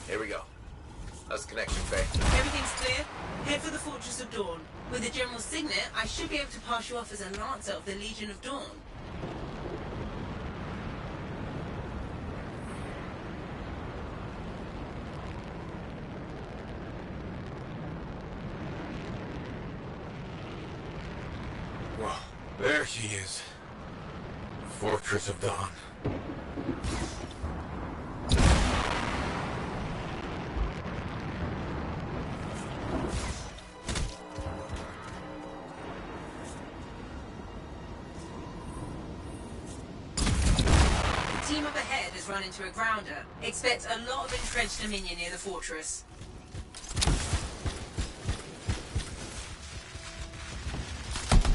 Here we go. How's the connection, Faye? Everything's clear. Head for the Fortress of Dawn. With the General Signet, I should be able to pass you off as a Lancer of the Legion of Dawn. Well, there she is. Fortress of Dawn. Team up ahead has run into a grounder. Expect a lot of entrenched Dominion near the fortress.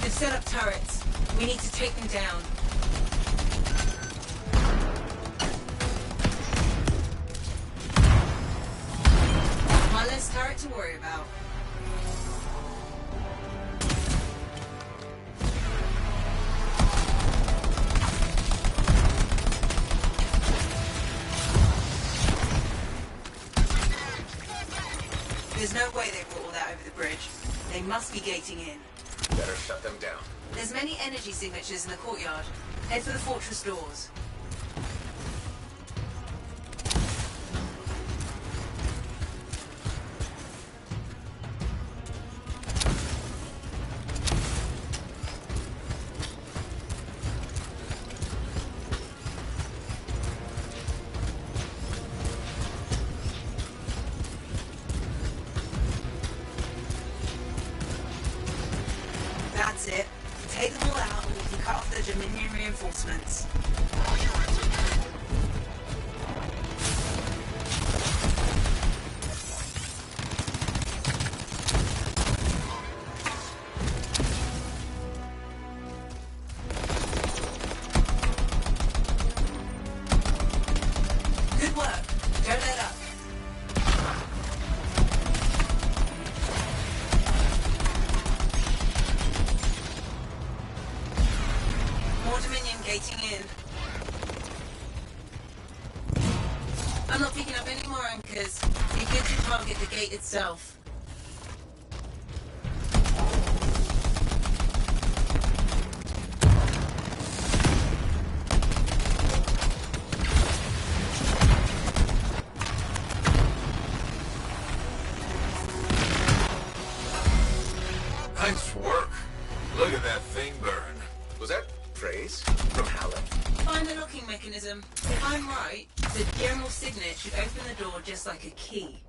They've set up turrets. We need to take them down. One less turret to worry about. There's no way they brought all that over the bridge. They must be gating in. Better shut them down. There's many energy signatures in the courtyard. Head for the fortress doors. That's it. Take them all out and we can cut off the Dominion reinforcements. Good work. Don't let up. More Dominion gating in. I'm not picking up any more anchors. Be good to target the gate itself. Nice work. Look at that thing burn. Was that praise from Howland? Find the locking mechanism. If I'm right, the General Signet should open the door just like a key.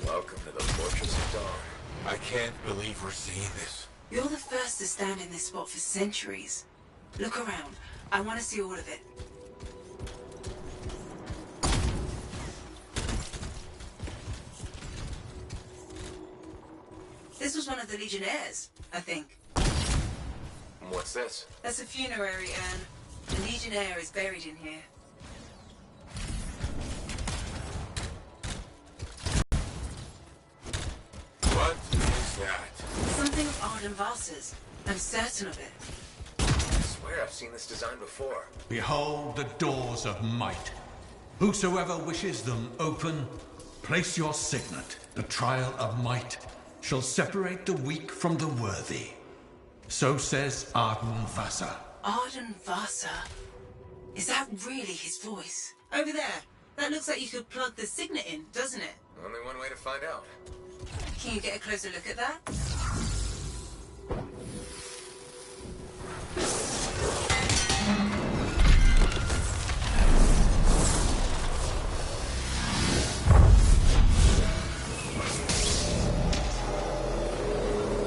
Welcome to the Fortress of Dawn. I can't believe we're seeing this. You're the first to stand in this spot for centuries. Look around. I want to see all of it. of the Legionnaires, I think. What's this? That's a funerary urn. The Legionnaire is buried in here. What is that? Something of Arden Vasa's. I'm certain of it. I swear I've seen this design before. Behold the doors of might. Whosoever wishes them open, place your signet. The trial of might shall separate the weak from the worthy. So says Arden Vasa. Arden Vasa? Is that really his voice? Over there. That looks like you could plug the signet in, doesn't it? Only one way to find out. Can you get a closer look at that?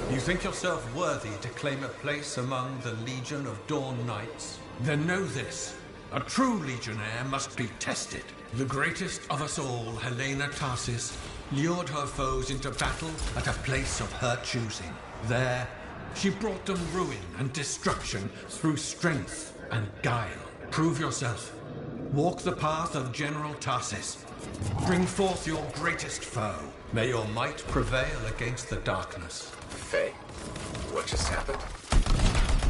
You think yourself worthy to claim a place among the Legion of Dawn Knights? Then know this. A true Legionnaire must be tested. The greatest of us all, Helena Tarsis, lured her foes into battle at a place of her choosing. There, she brought them ruin and destruction through strength and guile. Prove yourself. Walk the path of General Tarsis. Bring forth your greatest foe. May your might prevail against the darkness. Faye? What just happened?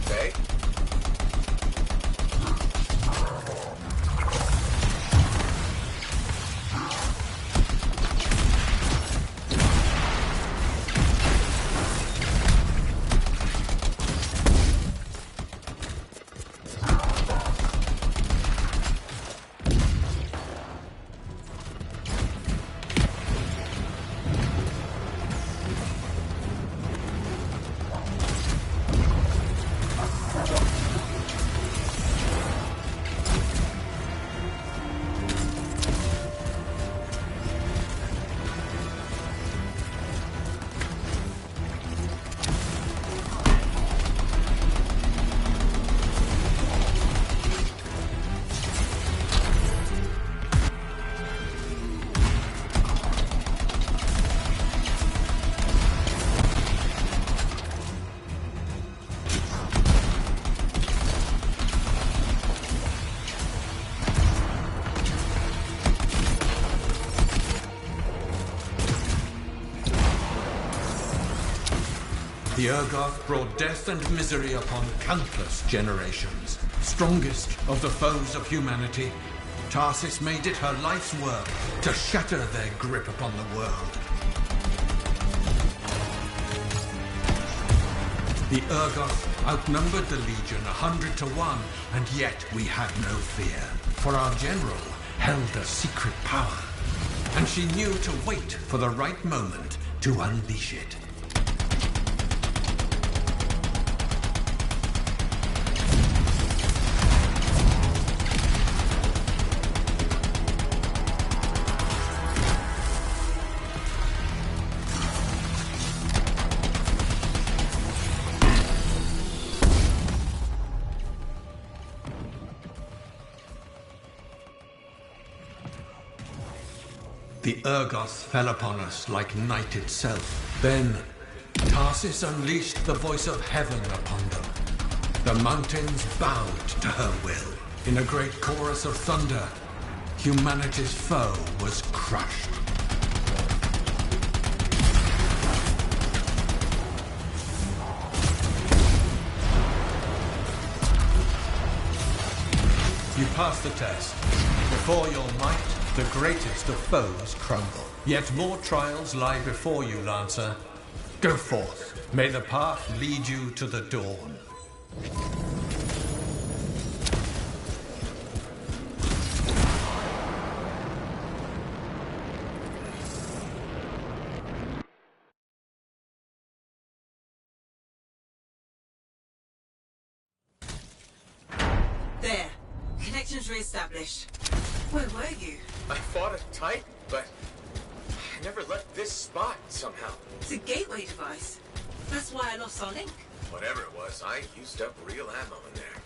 Faye? The Urgoth brought death and misery upon countless generations. Strongest of the foes of humanity, Tarsis made it her life's work to shatter their grip upon the world. The Urgoth outnumbered the Legion 100 to 1, and yet we had no fear. For our general held a secret power, and she knew to wait for the right moment to unleash it. The Urgoth fell upon us like night itself. Then, Tarsis unleashed the voice of heaven upon them. The mountains bowed to her will. In a great chorus of thunder, humanity's foe was crushed. You passed the test. Before your might, the greatest of foes crumble. Yet more trials lie before you, Lancer. Go forth. May the path lead you to the dawn. There. Connections re-established. Where were you? I fought a Titan, but I never left this spot somehow. It's a gateway device. That's why I lost our link. Whatever it was, I used up real ammo in there.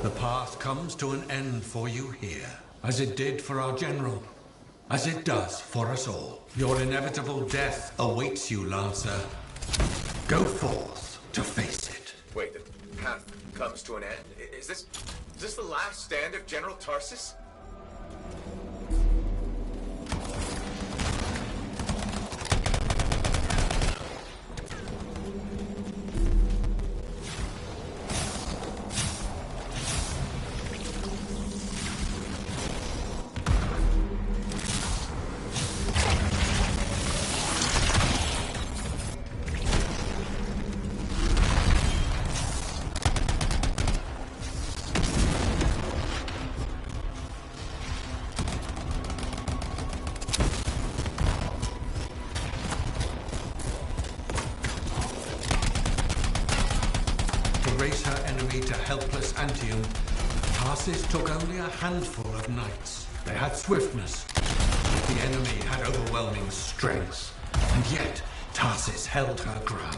The path comes to an end for you here, as it did for our general, as it does for us all. Your inevitable death awaits you, Lancer. Go forth to face it. Wait, the path comes to an end? Is this the last stand of General Tarsus? Raise her enemy to helpless Antium, Tarsus took only a handful of knights. They had swiftness, but the enemy had overwhelming strength, and yet Tarsus held her ground.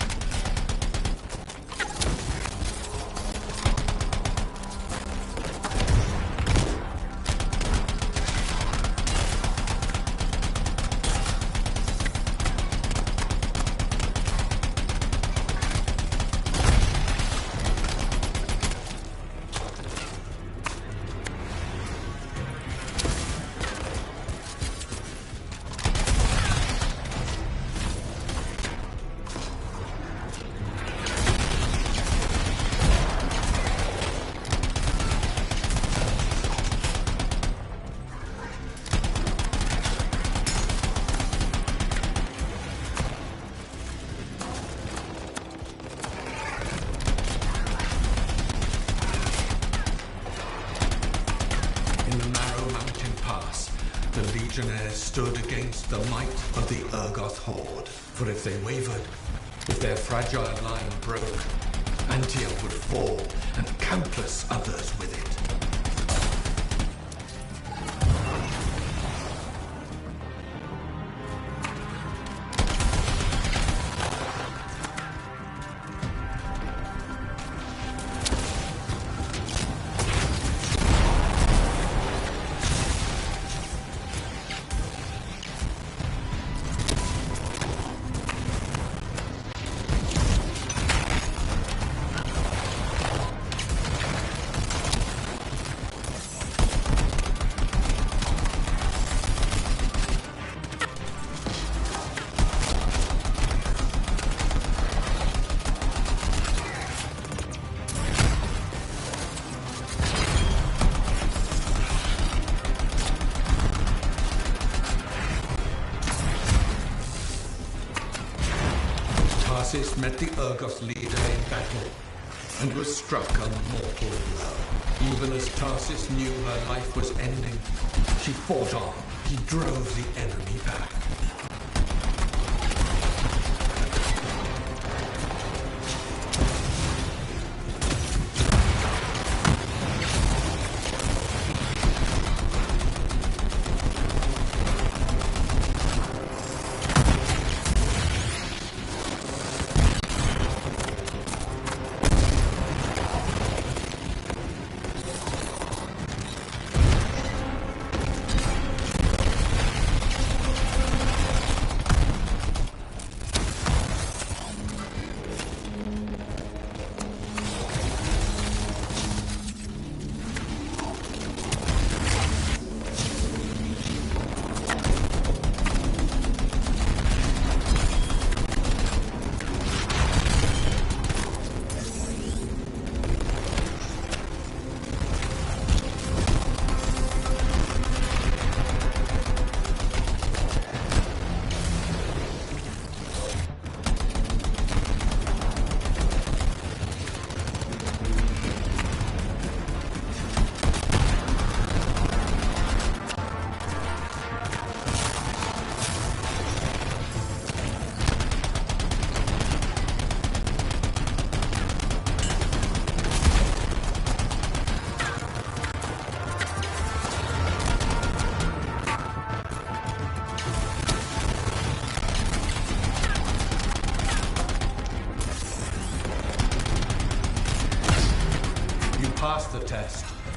The Legionnaires stood against the might of the Urgoth horde. For if they wavered, if their fragile line broke, Antium would fall, and countless others with it. Tarsus met the Urgoth leader in battle, and was struck a mortal blow. Even as Tarsus knew her life was ending, she fought on. He drove the enemy back.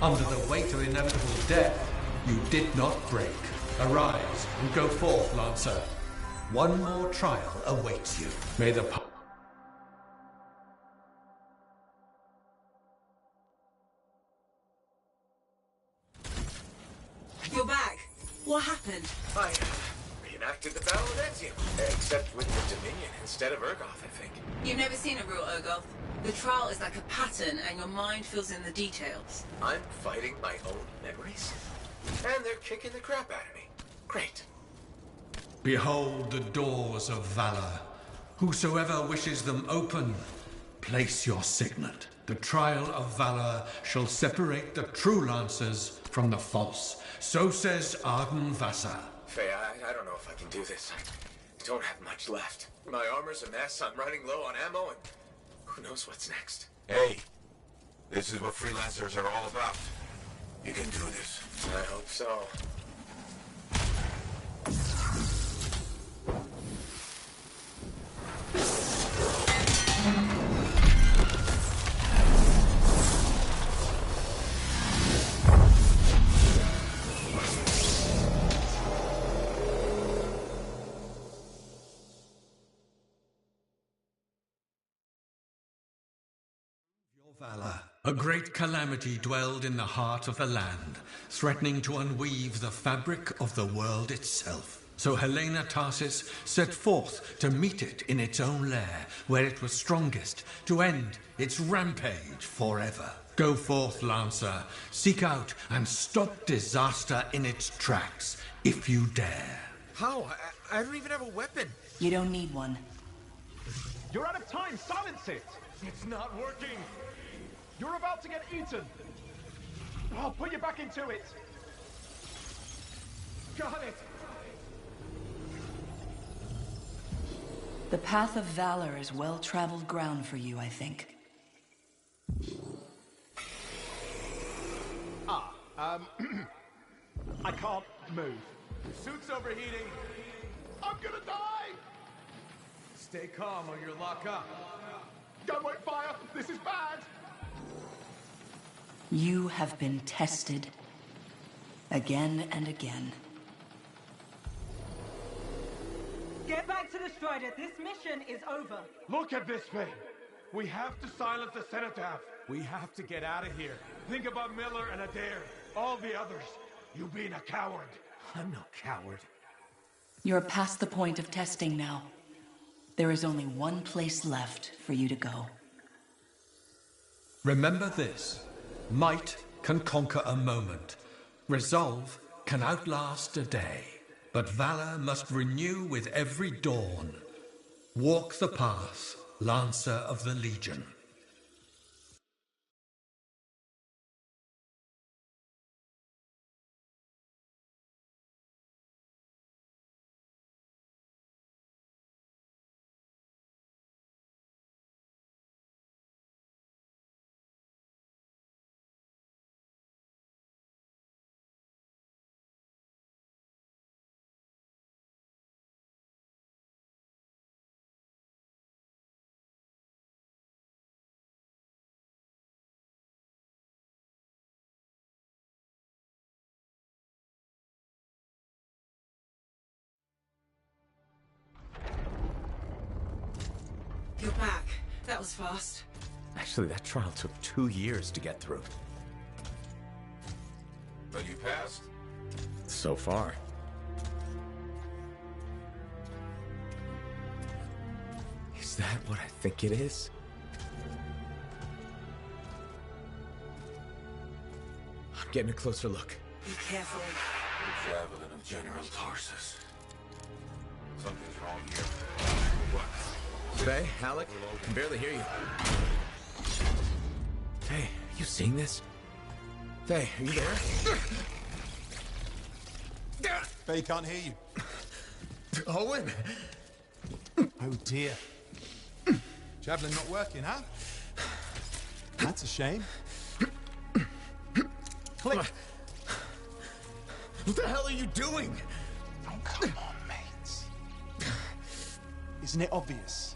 Under the weight of inevitable death, you did not break. Arise and go forth, Lancer. One more trial awaits you. May the You're back. What happened? I reenacted the Battle of Etium, except with the Dominion instead of Urgoth, I think. You've never seen a real Urgoth. The trial is like a pattern, and your mind fills in the details. I'm fighting my own memories, and they're kicking the crap out of me. Great. Behold the doors of valor. Whosoever wishes them open, place your signet. The trial of valor shall separate the true Lancers from the false. So says Arden Vassar. Faye, I don't know if I can do this. I don't have much left. My armor's a mess, I'm running low on ammo, and who knows what's next. Hey, this is what freelancers are all about. You can do this. I hope so. Valor. A great calamity dwelled in the heart of the land, threatening to unweave the fabric of the world itself. So Helena Tarsis set forth to meet it in its own lair, where it was strongest, to end its rampage forever. Go forth, Lancer, seek out and stop disaster in its tracks, if you dare. How? I don't even have a weapon. You don't need one. You're out of time! Silence it! It's not working. You're about to get eaten! I'll put you back into it! Got it! The path of valor is well-traveled ground for you, I think. I can't move. Suit's overheating. I'm gonna die! Stay calm or you'll lock up. Gun won't fire! This is bad! You have been tested. Again and again. Get back to the Strider. This mission is over. Look at this thing! We have to silence the Cenotaph. We have to get out of here. Think about Miller and Adair. All the others. You being a coward. I'm no coward. You're past the point of testing now. There is only one place left for you to go. Remember this. Might can conquer a moment. Resolve can outlast a day. But valor must renew with every dawn. Walk the path, Lancer of the Legion. You're back. That was fast. Actually, that trial took 2 years to get through. But you passed. So far. Is that what I think it is? I'm getting a closer look. Be careful. The javelin of General Tarsus. Something's wrong here. What? Faye, Alec, I can barely hear you. Faye, are you seeing this? Faye, are you there? Faye can't hear you. Owen! Oh dear. Javelin not working, huh? That's a shame. Click. What the hell are you doing? Oh, come on, mates. Isn't it obvious?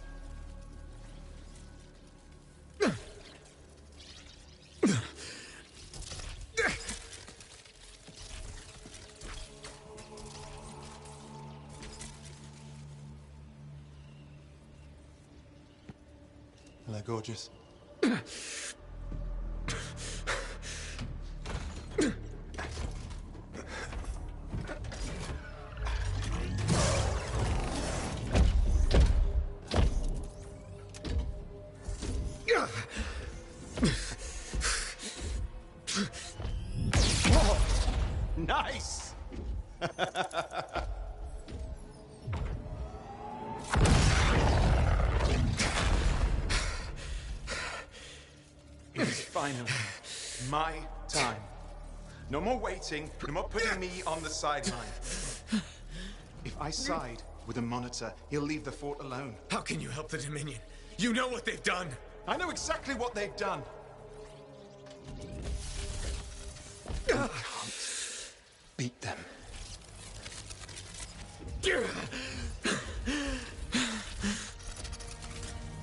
there, gorgeous. Oh, nice! It's finally my time. No more waiting, no more putting me on the sideline. If I side with a monitor, he'll leave the fort alone. How can you help the Dominion? You know what they've done! I know exactly what they've done. I can't beat them.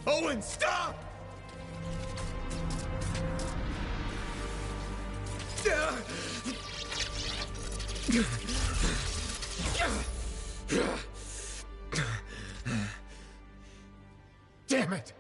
Owen, stop! Damn it!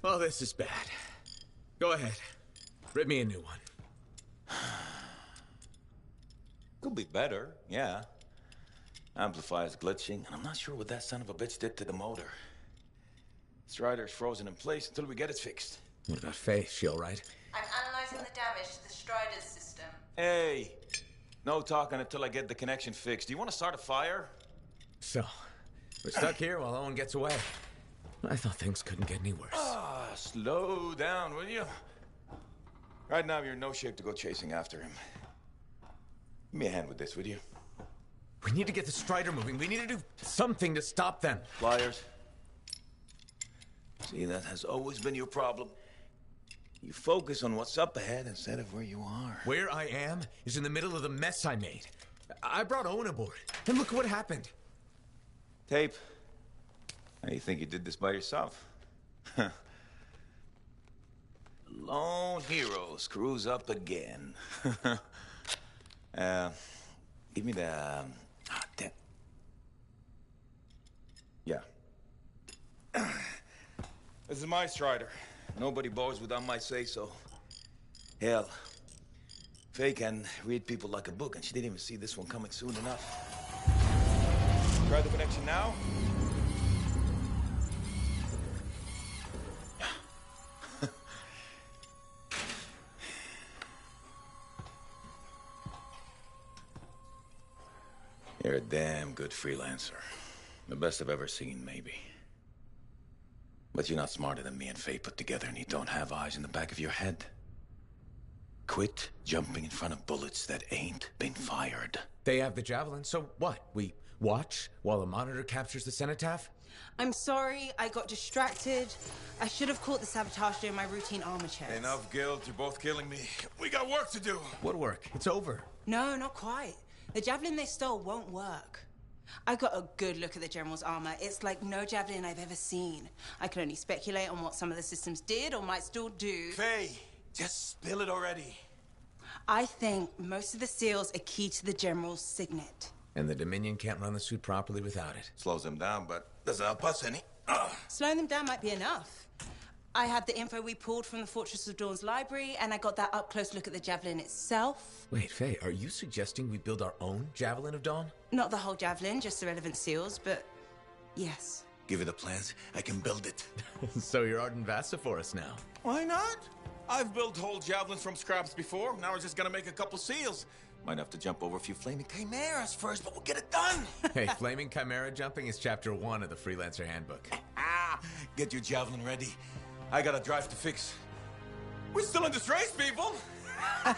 Well, this is bad. Go ahead. Rip me a new one. Could be better, yeah. Amplifier's glitching, and I'm not sure what that son of a bitch did to the motor. Strider's frozen in place until we get it fixed. What about Faye? She all right? I'm analyzing the damage to the Strider's system. Hey, no talking until I get the connection fixed. Do you want to start a fire? So, we're stuck here while Owen gets away. I thought things couldn't get any worse. Ah, slow down, will you? Right now, you're in no shape to go chasing after him. Give me a hand with this, would you? We need to get the Strider moving. We need to do something to stop them. Flyers. See, that has always been your problem. You focus on what's up ahead instead of where you are. Where I am is in the middle of the mess I made. I brought Owen aboard, and look what happened. Tape. Now you think you did this by yourself? Lone hero screws up again. Give me the... Yeah. This is my Strider. Nobody boards without my say-so. Hell, Faye can read people like a book, and she didn't even see this one coming soon enough. Try the connection now. You're a damn good freelancer. The best I've ever seen, maybe. But you're not smarter than me and Faye put together, and you don't have eyes in the back of your head. Quit jumping in front of bullets that ain't been fired. They have the javelin, so what? We watch while the monitor captures the cenotaph? I'm sorry, I got distracted. I should have caught the sabotage during my routine armor checks. Enough guilt, you're both killing me. We got work to do. What work? It's over. No, not quite. The javelin they stole won't work. I got a good look at the General's armor. It's like no javelin I've ever seen. I can only speculate on what some of the systems did or might still do. Faye, just spill it already. I think most of the seals are key to the General's signet. And the Dominion can't run the suit properly without it. Slows them down, but doesn't help us any. Slowing them down might be enough. I have the info we pulled from the Fortress of Dawn's library, and I got that up-close look at the javelin itself. Wait, Faye, are you suggesting we build our own Javelin of Dawn? Not the whole javelin, just the relevant seals, but yes. Give me the plans, I can build it. So you're Arden Vassa for us now. Why not? I've built whole javelins from scraps before. Now we're just gonna make a couple seals. Might have to jump over a few flaming chimeras first, but we'll get it done. Hey, flaming chimera jumping is chapter 1 of the Freelancer Handbook. Get your javelin ready. I got a drive to fix. We're still in this race, people. Oy,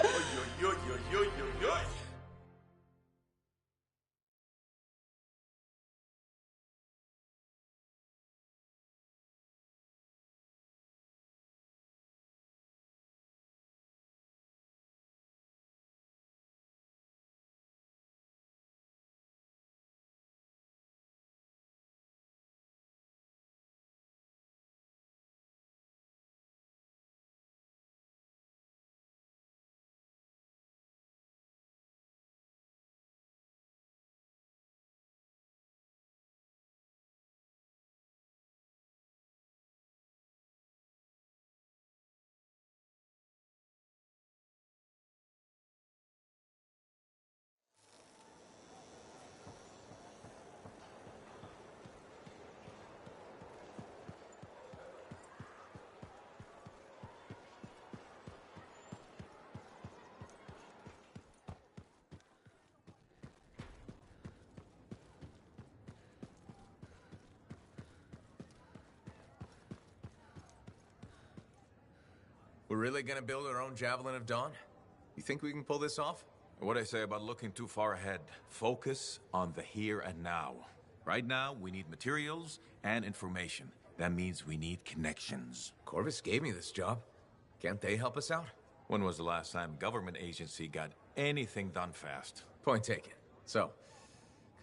oy, oy, oy, oy, oy, oy. We're really gonna build our own Javelin of Dawn? You think we can pull this off? What I say about looking too far ahead. Focus on the here and now. Right now, we need materials and information. That means we need connections. Corvus gave me this job. Can't they help us out? When was the last time a government agency got anything done fast? Point taken. So,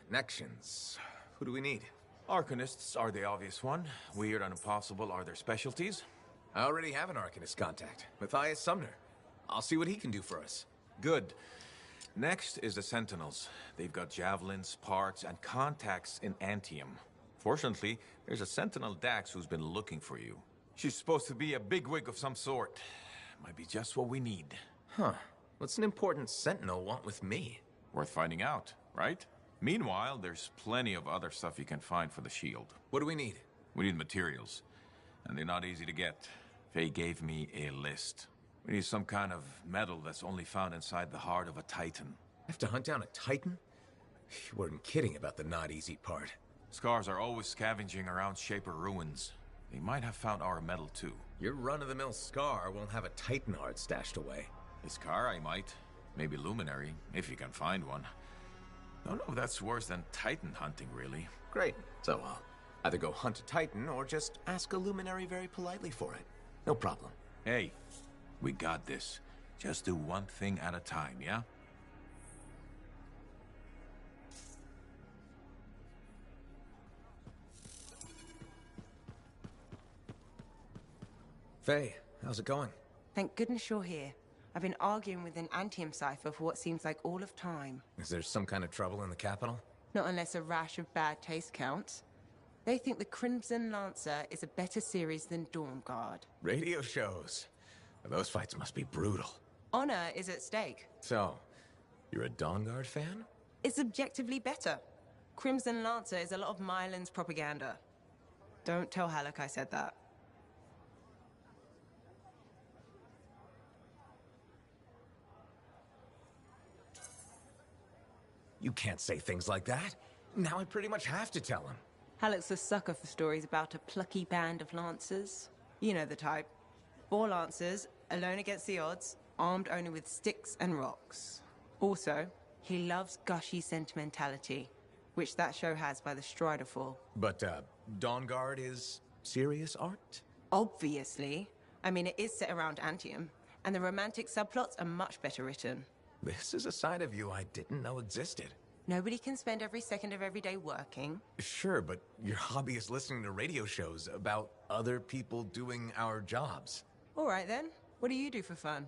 connections. Who do we need? Arcanists are the obvious one. Weird and impossible are their specialties. I already have an Arcanist contact, Matthias Sumner. I'll see what he can do for us. Good. Next is the Sentinels. They've got javelins, parts, and contacts in Antium. Fortunately, there's a Sentinel Dax who's been looking for you. She's supposed to be a bigwig of some sort. Might be just what we need. Huh. What's an important Sentinel want with me? Worth finding out, right? Meanwhile, there's plenty of other stuff you can find for the shield. What do we need? We need materials, and they're not easy to get. Faye gave me a list. We need some kind of metal that's only found inside the heart of a Titan. Have to hunt down a Titan? You weren't kidding about the not easy part. Scars are always scavenging around Shaper ruins. They might have found our metal too. Your run-of-the-mill Scar won't have a Titan heart stashed away. A Scar I might. Maybe Luminary, if you can find one. Don't know if that's worse than Titan hunting, really. Great. So I'll either go hunt a Titan or just ask a Luminary very politely for it. No problem. Hey, we got this. Just do one thing at a time, yeah? Faye, how's it going? Thank goodness you're here. I've been arguing with an Antium cipher for what seems like all of time. Is there some kind of trouble in the capital? Not unless a rash of bad taste counts. They think the Crimson Lancer is a better series than Dawn Guard. Radio shows. Those fights must be brutal. Honor is at stake. So, you're a Dawn Guard fan? It's objectively better. Crimson Lancer is a lot of Mylan's propaganda. Don't tell Halleck I said that. You can't say things like that. Now I pretty much have to tell him. Halleck's a sucker for stories about a plucky band of lancers. You know the type. 4 lancers, alone against the odds, armed only with sticks and rocks. Also, he loves gushy sentimentality, which that show has by the Strider Fall. But, Dawn Guard is serious art? Obviously. I mean, it is set around Antium, and the romantic subplots are much better written. This is a side of you I didn't know existed. Nobody can spend every second of every day working. Sure, but your hobby is listening to radio shows about other people doing our jobs. All right, then. What do you do for fun?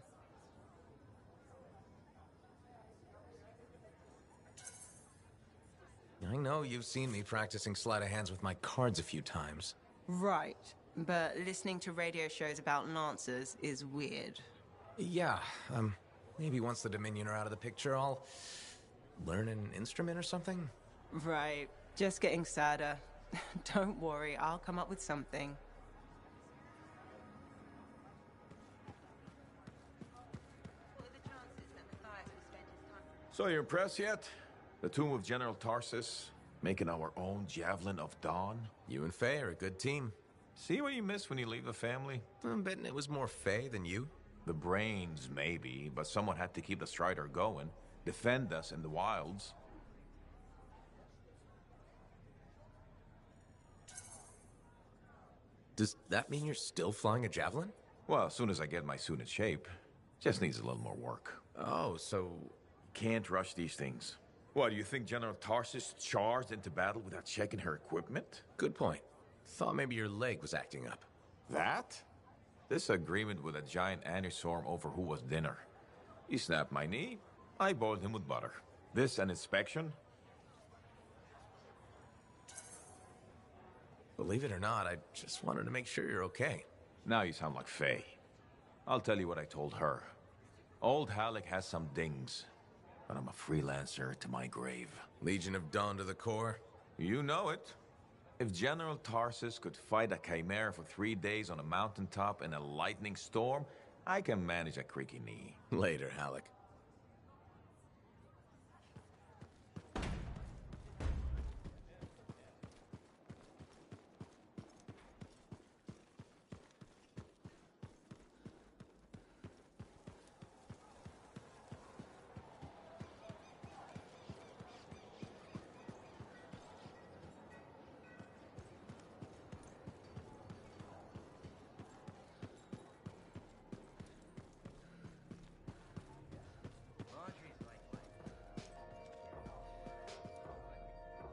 I know you've seen me practicing sleight of hands with my cards a few times. Right. But listening to radio shows about lancers is weird. Yeah, maybe once the Dominion are out of the picture, I'll learn an instrument or something? Right. Just getting sadder. Don't worry, I'll come up with something. So you impressed yet? The tomb of General Tarsus, making our own Javelin of Dawn? You and Faye are a good team. See what you miss when you leave the family? I'm betting it was more Faye than you. The brains, maybe, but someone had to keep the Strider going. Defend us in the wilds. Does that mean you're still flying a Javelin? Well, as soon as I get my suit in shape. Just needs a little more work. Oh, so... Can't rush these things. What, do you think General Tarsus charged into battle without checking her equipment? Good point. Thought maybe your leg was acting up. That? This agreement with a giant aneurysm over who was dinner. He snapped my knee, I boiled him with butter. This an inspection? Believe it or not, I just wanted to make sure you're okay. Now you sound like Faye. I'll tell you what I told her. Old Halleck has some dings, but I'm a freelancer to my grave. Legion of Dawn to the core? You know it. If General Tarsus could fight a chimera for 3 days on a mountaintop in a lightning storm, I can manage a creaky knee. Later, Halleck.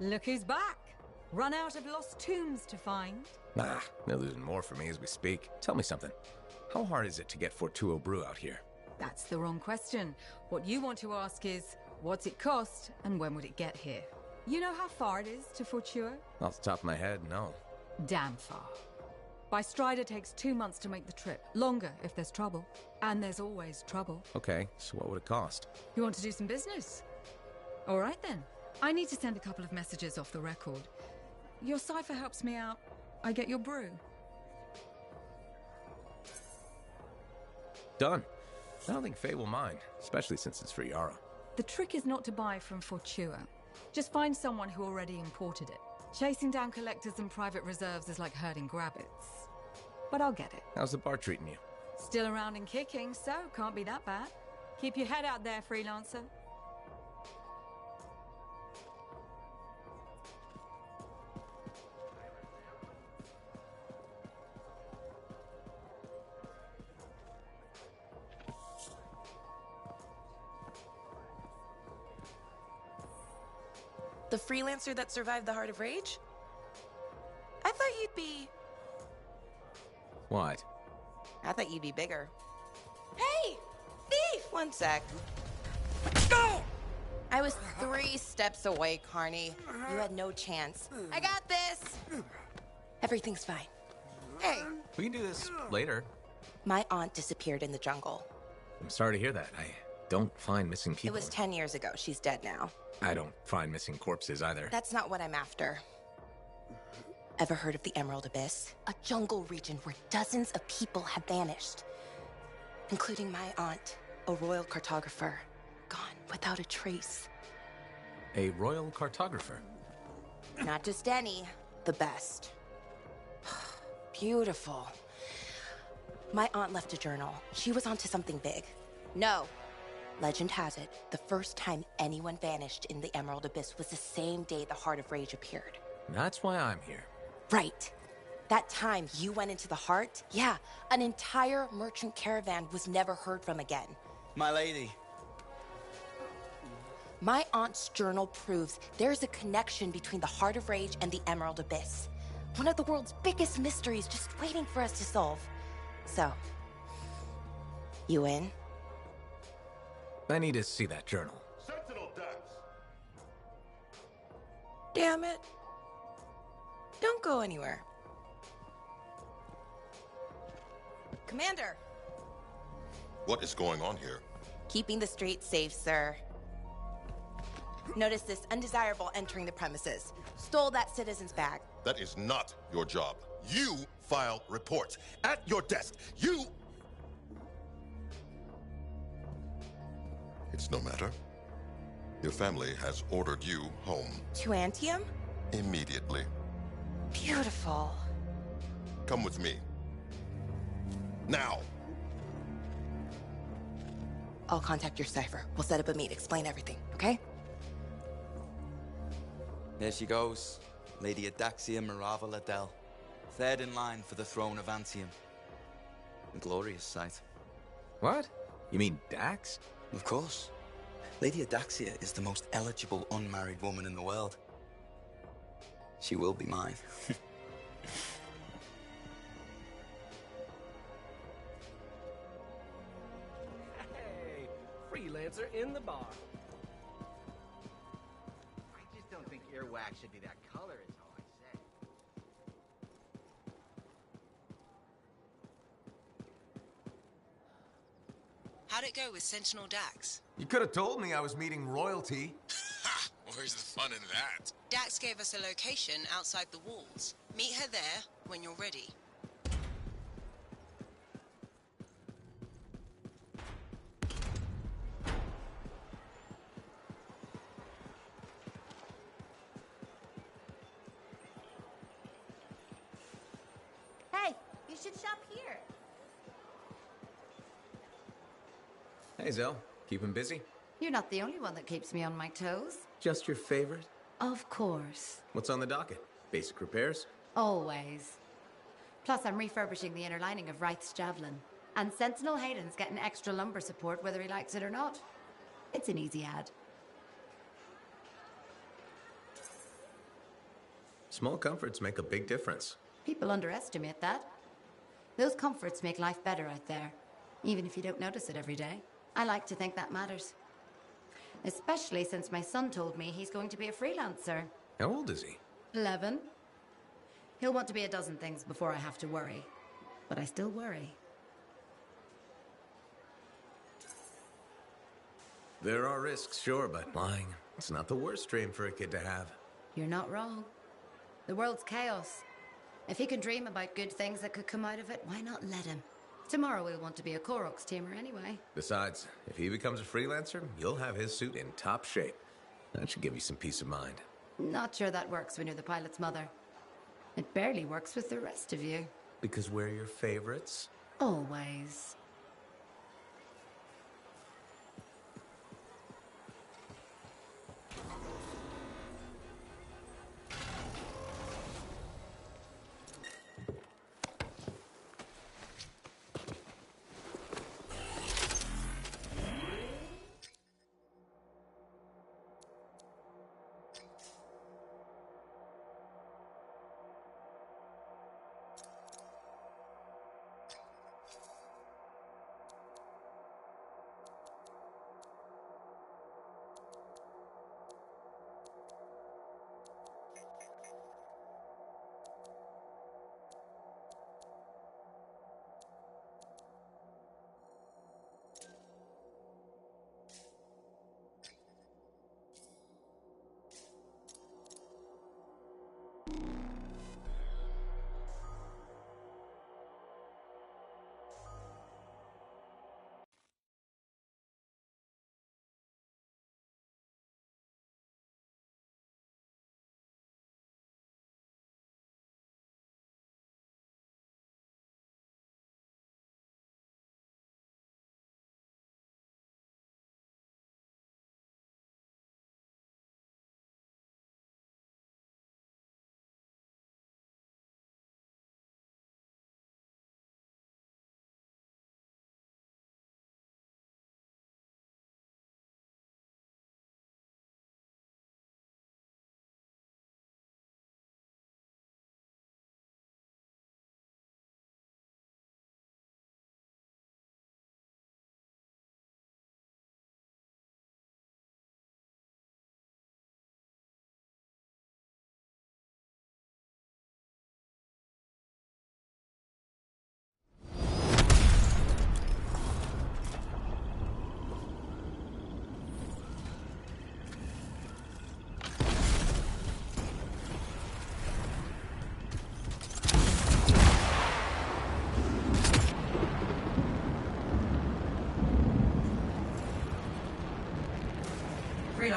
Look who's back! Run out of lost tombs to find. Nah, they're losing more for me as we speak. Tell me something. How hard is it to get Fortuo brew out here? That's the wrong question. What you want to ask is, what's it cost and when would it get here? You know how far it is to Fortuo? Off the top of my head, no. Damn far. By Strider takes 2 months to make the trip. Longer if there's trouble. And there's always trouble. Okay, so what would it cost? You want to do some business? All right then. I need to send a couple of messages off the record. Your cipher helps me out. I get your brew. Done. I don't think Faye will mind, especially since it's for Yara. The trick is not to buy from Fortuo. Just find someone who already imported it. Chasing down collectors and private reserves is like herding grabbits. But I'll get it. How's the bar treating you? Still around and kicking, so can't be that bad. Keep your head out there, freelancer. The freelancer that survived the Heart of Rage? I thought you'd be... What? I thought you'd be bigger. Hey! Thief! One sec. I was 3 steps away, Carney. You had no chance. I got this! Everything's fine. Hey! We can do this later. My aunt disappeared in the jungle. I'm sorry to hear that. I don't find missing people. It was 10 years ago. She's dead now. I don't find missing corpses either. That's not what I'm after. Ever heard of the Emerald Abyss? A jungle region where dozens of people have vanished. Including my aunt, a royal cartographer. Gone without a trace. A royal cartographer? Not just any, the best. Beautiful. My aunt left a journal. She was onto something big. No. Legend has it, the first time anyone vanished in the Emerald Abyss was the same day the Heart of Rage appeared. That's why I'm here. Right. That time you went into the Heart, yeah, an entire merchant caravan was never heard from again. My lady. My aunt's journal proves there's a connection between the Heart of Rage and the Emerald Abyss. One of the world's biggest mysteries just waiting for us to solve. So, you in? I need to see that journal. Sentinel Dax. Damn it. Don't go anywhere. Commander! What is going on here? Keeping the streets safe, sir. Notice this undesirable entering the premises. Stole that citizen's bag. That is not your job. You file reports. At your desk, you... It's no matter. Your family has ordered you home. To Antium? Immediately. Beautiful. Come with me. Now! I'll contact your cipher. We'll set up a meet, explain everything, okay? There she goes. Lady Adaxia Mirava Ladell. Third in line for the throne of Antium. A glorious sight. What? You mean Dax? Of course. Lady Adaxia is the most eligible unmarried woman in the world. She will be mine. Hey, freelancer in the bar. I just don't think earwax should be that color, is all I said. How'd it go with Sentinel Dax? You could have told me I was meeting royalty. Ha! Where's the fun in that? Dax gave us a location outside the walls. Meet her there when you're ready. Hey, you should shop here. Hey, Zell. Keep him busy? You're not the only one that keeps me on my toes. Just your favorite? Of course. What's on the docket? Basic repairs? Always. Plus, I'm refurbishing the inner lining of Wraith's Javelin. And Sentinel Hayden's getting extra lumbar support whether he likes it or not. It's an easy ad. Small comforts make a big difference. People underestimate that. Those comforts make life better out there, even if you don't notice it every day. I like to think that matters. Especially since my son told me he's going to be a freelancer. How old is he? 11. He'll want to be a dozen things before I have to worry. But I still worry. There are risks, sure, but lying, it's not the worst dream for a kid to have. You're not wrong. The world's chaos. If he can dream about good things that could come out of it, why not let him? Tomorrow we'll want to be a Koroks teamer anyway. Besides, if he becomes a freelancer, you'll have his suit in top shape. That should give you some peace of mind. Not sure that works when you're the pilot's mother. It barely works with the rest of you. Because we're your favorites? Always.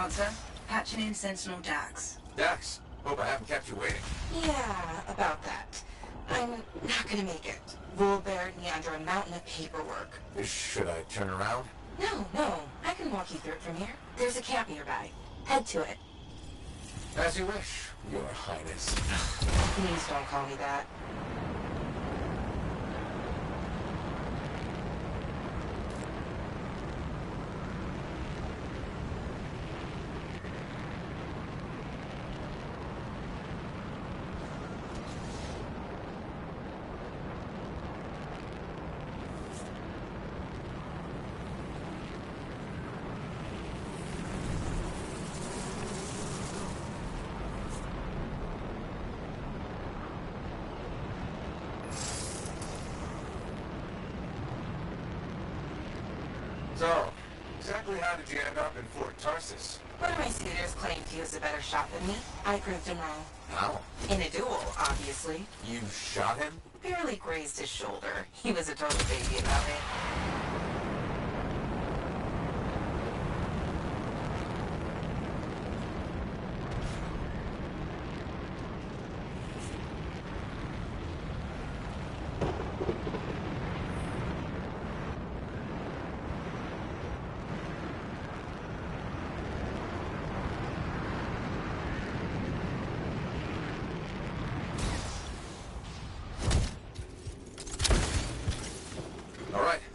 Freelancer, patching in Sentinel Dax. Dax, hope I haven't kept you waiting. Yeah, about that. I'm not gonna make it. Bull buried me under a mountain of paperwork. Should I turn around? No. I can walk you through it from here. There's a camp nearby. Head to it. As you wish, Your Highness. Please don't call me that. So, exactly how did you end up in Fort Tarsus? One of my suitors claimed he was a better shot than me. I proved him wrong. How? In a duel, obviously. You shot him? Barely grazed his shoulder. He was a total baby about it.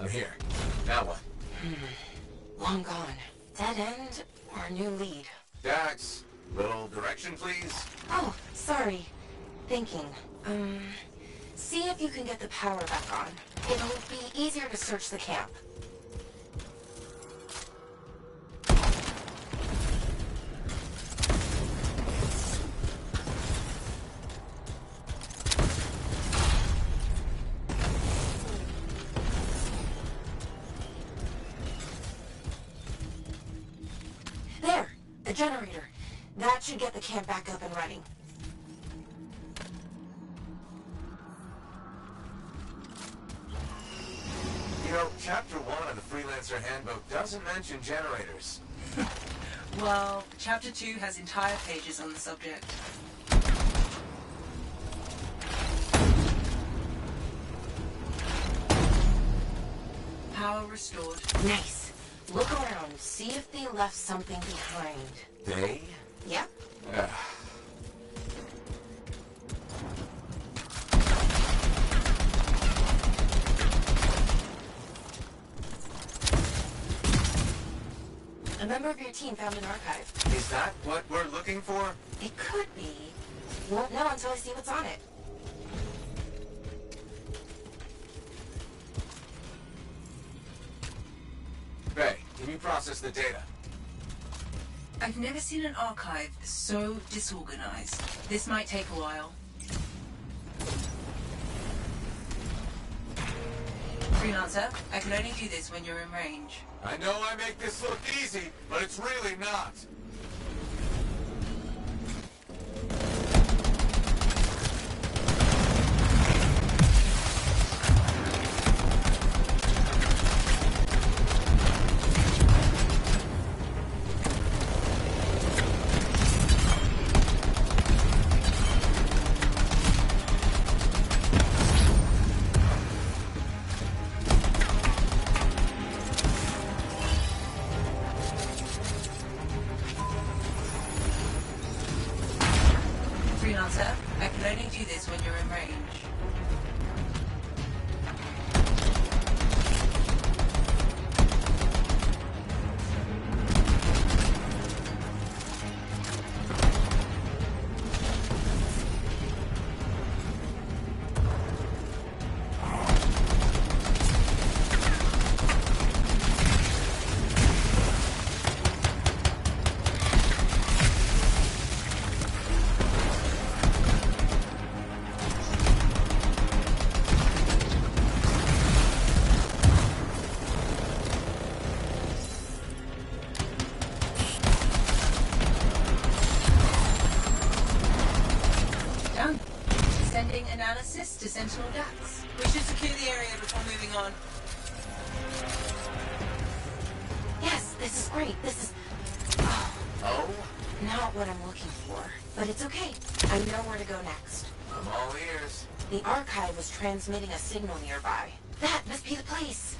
I'm here. Now what? Long gone. Dead end or new lead? Dax, little direction, please? Oh, sorry. Thinking. See if you can get the power back on. It'll be easier to search the camp. The generator. That should get the camp back up and running. You know, Chapter 1 of the Freelancer Handbook doesn't mention generators. Well, Chapter 2 has entire pages on the subject. Power restored. Nice. Look around. See if they left something behind. They? Yep. A member of your team found an archive. Is that what we're looking for? It could be. Won't know until I see what's on it. Faye, can you process the data? I've never seen an archive so disorganized. This might take a while. Freelancer, I can only do this when you're in range. I know I make this look easy, but it's really not. Freelancer, I can only do this when you're in range. Done. Sending analysis to Sentinel Dax. We should secure the area before moving on. Yes, this is great. This is... not what I'm looking for. But it's okay. I know where to go next. I'm all ears. The archive was transmitting a signal nearby. That must be the place.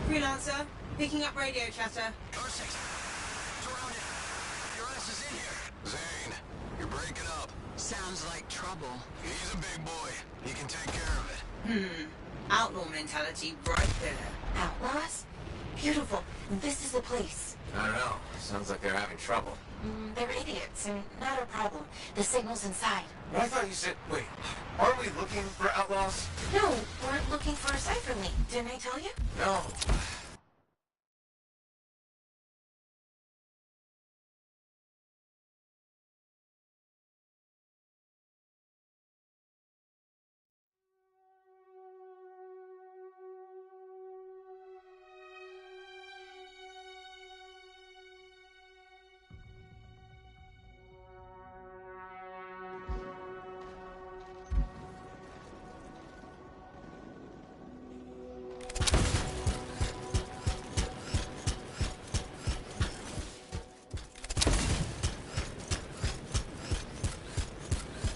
Freelancer, picking up radio chatter. Ursic, surrounded. Your ass is in here. Zane, you're breaking up. Sounds like trouble. He's a big boy. He can take care of it. Outlaw mentality right there. Outlaws? Beautiful. This is the place. I don't know. Sounds like they're having trouble. They're idiots, and not a problem. The signal's inside. I thought you said... Wait, aren't we looking for outlaws? No, we're looking for a cipher link. Didn't I tell you? No.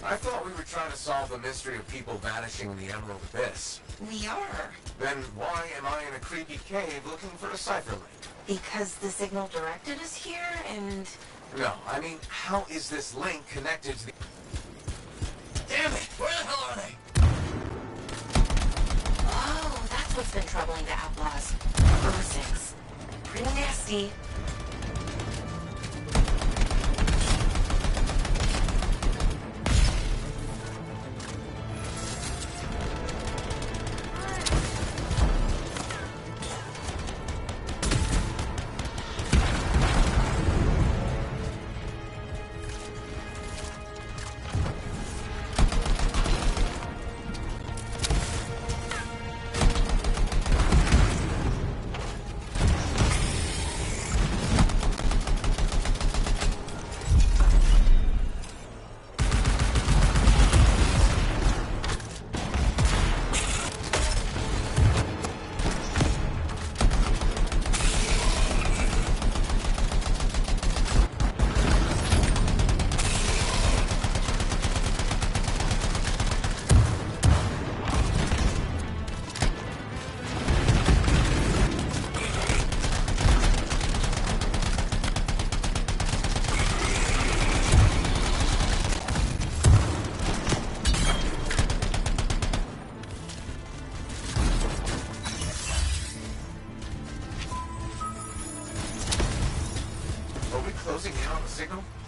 I thought we were trying to solve the mystery of people vanishing in the Emerald Abyss. We are. Then why am I in a creepy cave looking for a cipher link? Because the signal directed us here, and... No, I mean, how is this link connected to the... Damn it! Where the hell are they? Oh, that's what's been troubling the outlaws. Ursics. Pretty nasty.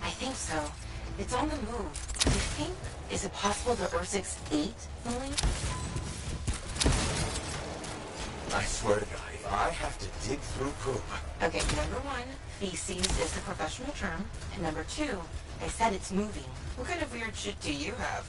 I think so. It's on the move. Do you think? Is it possible the Ursics ate the link? I swear to God, if I have to dig through poop... Okay, number one, feces is the professional term. And number two, I said it's moving. What kind of weird shit do you have?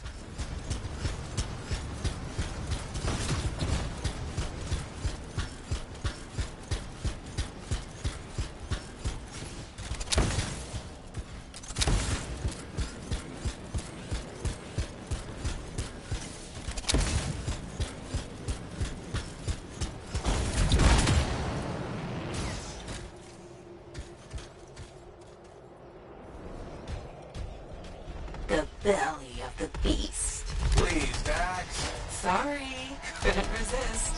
The belly of the beast. Please, Dax. Sorry, couldn't resist.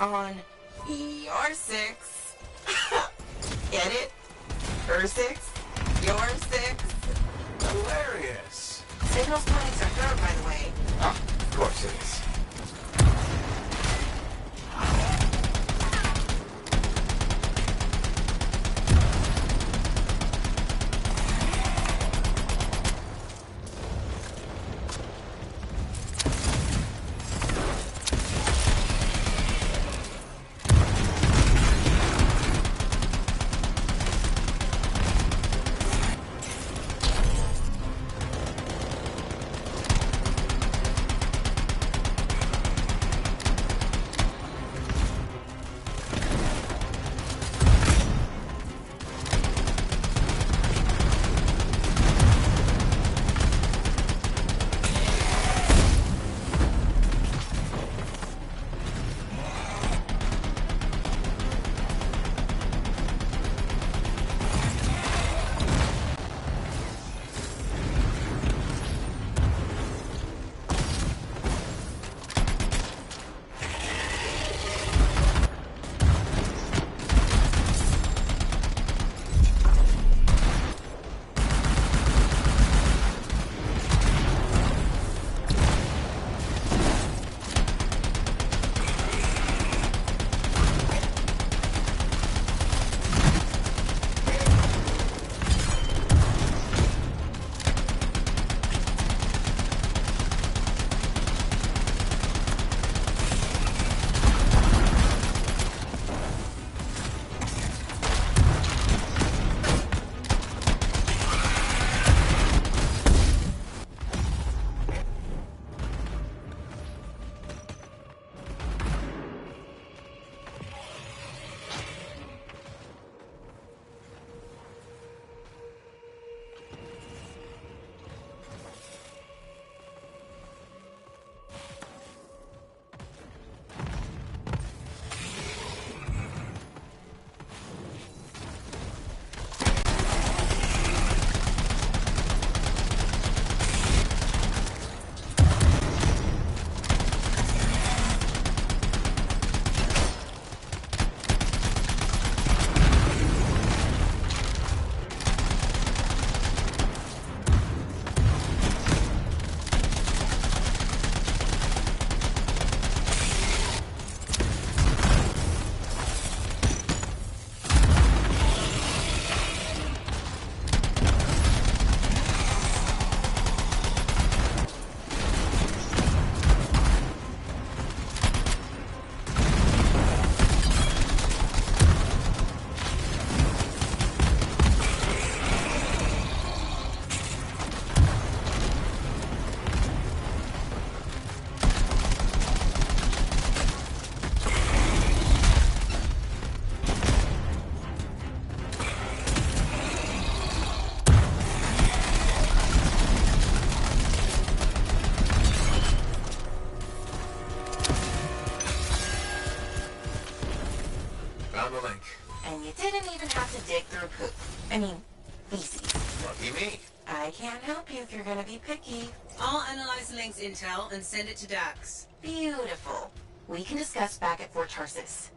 on your 6. Get it? Her 6, your 6. Hilarious. Signal's pointing to her, by the way. Ah, of course it is. Found the link. And you didn't even have to dig through poop. I mean, feces. Lucky me. I can't help you if you're gonna be picky. I'll analyze the link's intel and send it to Dax. Beautiful. We can discuss back at Fort Tarsis.